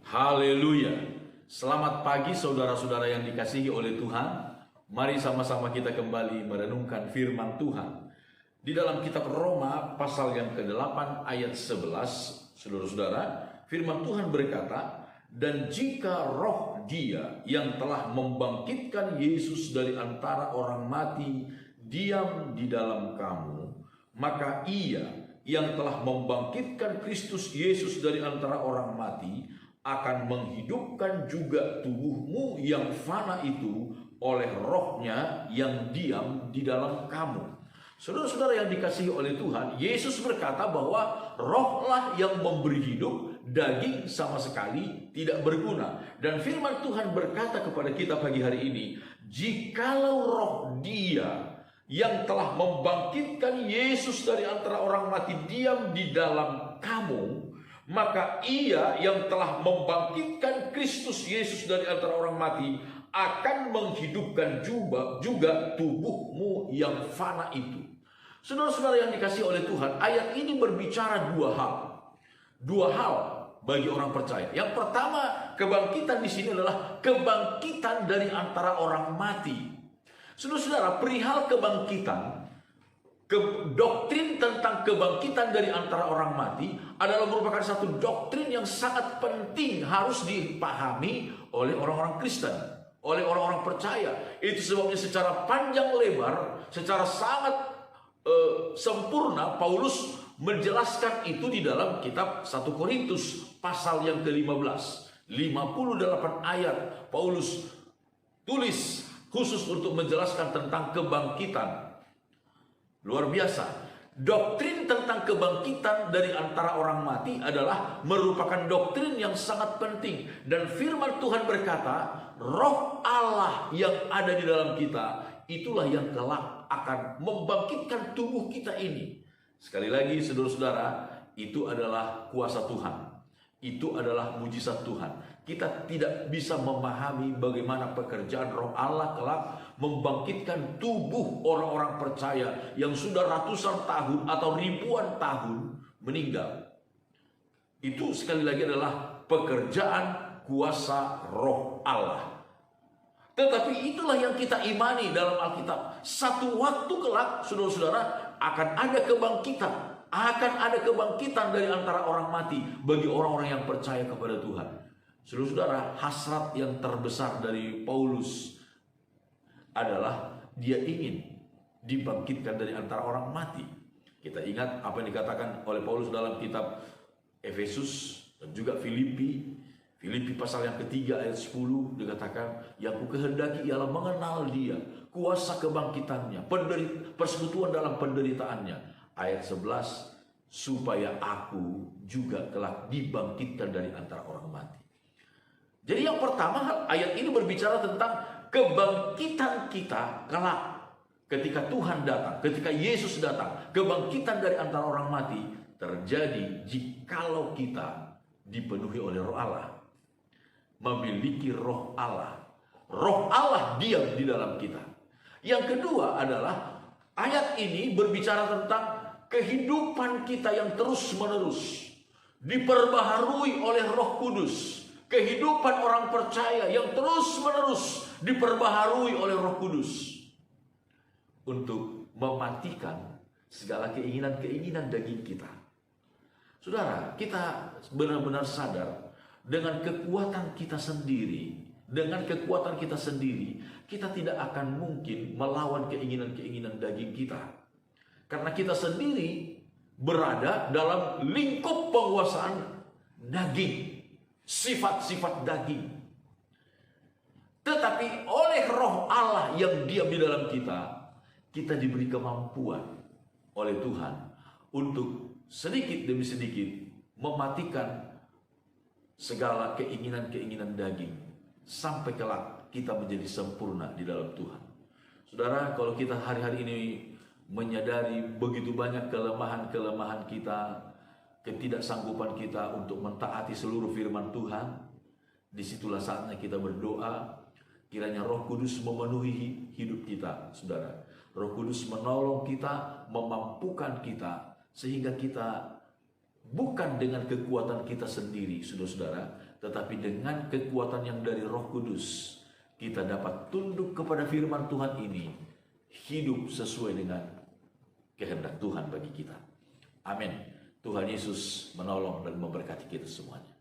Haleluya. Selamat pagi saudara-saudara yang dikasihi oleh Tuhan. Mari sama-sama kita kembali merenungkan firman Tuhan. Di dalam kitab Roma pasal yang ke-8 ayat 11, saudara-saudara, firman Tuhan berkata, "Dan jika roh Dia yang telah membangkitkan Yesus dari antara orang mati diam di dalam kamu, maka Ia yang telah membangkitkan Kristus Yesus dari antara orang mati akan menghidupkan juga tubuhmu yang fana itu oleh rohnya yang diam di dalam kamu." Saudara-saudara yang dikasihi oleh Tuhan, Yesus berkata bahwa rohlah yang memberi hidup, daging sama sekali tidak berguna. Dan firman Tuhan berkata kepada kita pagi hari ini, jikalau roh Dia yang telah membangkitkan Yesus dari antara orang mati diam di dalam kamu, maka Ia yang telah membangkitkan Kristus Yesus dari antara orang mati akan menghidupkan juga tubuhmu yang fana itu. Saudara-saudara yang dikasihi oleh Tuhan, ayat ini berbicara dua hal. Dua hal bagi orang percaya. Yang pertama, kebangkitan di sini adalah kebangkitan dari antara orang mati. Saudara-saudara, perihal kebangkitan, doktrin tentang kebangkitan dari antara orang mati adalah merupakan satu doktrin yang sangat penting, harus dipahami oleh orang-orang Kristen, oleh orang-orang percaya. Itu sebabnya secara panjang lebar, secara sangat sempurna Paulus menjelaskan itu di dalam kitab 1 Korintus pasal yang ke-15. 58 ayat Paulus tulis khusus untuk menjelaskan tentang kebangkitan. Luar biasa. Doktrin tentang kebangkitan dari antara orang mati adalah merupakan doktrin yang sangat penting. Dan firman Tuhan berkata, roh Allah yang ada di dalam kita, itulah yang kelak akan membangkitkan tubuh kita ini. Sekali lagi saudara-saudara, itu adalah kuasa Tuhan. Itu adalah mujizat Tuhan. Kita tidak bisa memahami bagaimana pekerjaan roh Allah kelak membangkitkan tubuh orang-orang percaya yang sudah ratusan tahun atau ribuan tahun meninggal. Itu sekali lagi adalah pekerjaan kuasa roh Allah. Tetapi itulah yang kita imani dalam Alkitab. Satu waktu kelak, saudara-saudara, akan ada kebangkitan. Akan ada kebangkitan dari antara orang mati bagi orang-orang yang percaya kepada Tuhan. Saudara-saudara, hasrat yang terbesar dari Paulus adalah dia ingin dibangkitkan dari antara orang mati. Kita ingat apa yang dikatakan oleh Paulus dalam kitab Efesus dan juga Filipi pasal yang ketiga ayat 10 dikatakan, yang kukehendaki ialah mengenal Dia, kuasa kebangkitannya, persekutuan dalam penderitaannya. Ayat 11, supaya aku juga kelak dibangkitkan dari antara orang mati. Jadi yang pertama, ayat ini berbicara tentang kebangkitan kita kelak ketika Tuhan datang, ketika Yesus datang. Kebangkitan dari antara orang mati terjadi jikalau kita dipenuhi oleh roh Allah, memiliki roh Allah. Roh Allah diam di dalam kita. Yang kedua adalah ayat ini berbicara tentang kehidupan kita yang terus-menerus diperbaharui oleh Roh Kudus. Kehidupan orang percaya yang terus-menerus diperbaharui oleh Roh Kudus untuk mematikan segala keinginan-keinginan daging kita. Saudara, kita benar-benar sadar dengan kekuatan kita sendiri, kita tidak akan mungkin melawan keinginan-keinginan daging kita. Karena kita sendiri berada dalam lingkup penguasaan daging, sifat-sifat daging. Tetapi oleh roh Allah yang diam di dalam kita, kita diberi kemampuan oleh Tuhan untuk sedikit demi sedikit mematikan segala keinginan-keinginan daging sampai kelak kita menjadi sempurna di dalam Tuhan. Saudara, kalau kita hari-hari ini menyadari begitu banyak kelemahan-kelemahan kita, ketidaksanggupan kita untuk mentaati seluruh firman Tuhan, disitulah saatnya kita berdoa, kiranya Roh Kudus memenuhi hidup kita, saudara. Roh Kudus menolong kita, memampukan kita, sehingga kita bukan dengan kekuatan kita sendiri, saudara-saudara, tetapi dengan kekuatan yang dari Roh Kudus, kita dapat tunduk kepada firman Tuhan ini, hidup sesuai dengan kehendak Tuhan bagi kita. Amin. Tuhan Yesus menolong dan memberkati kita semuanya.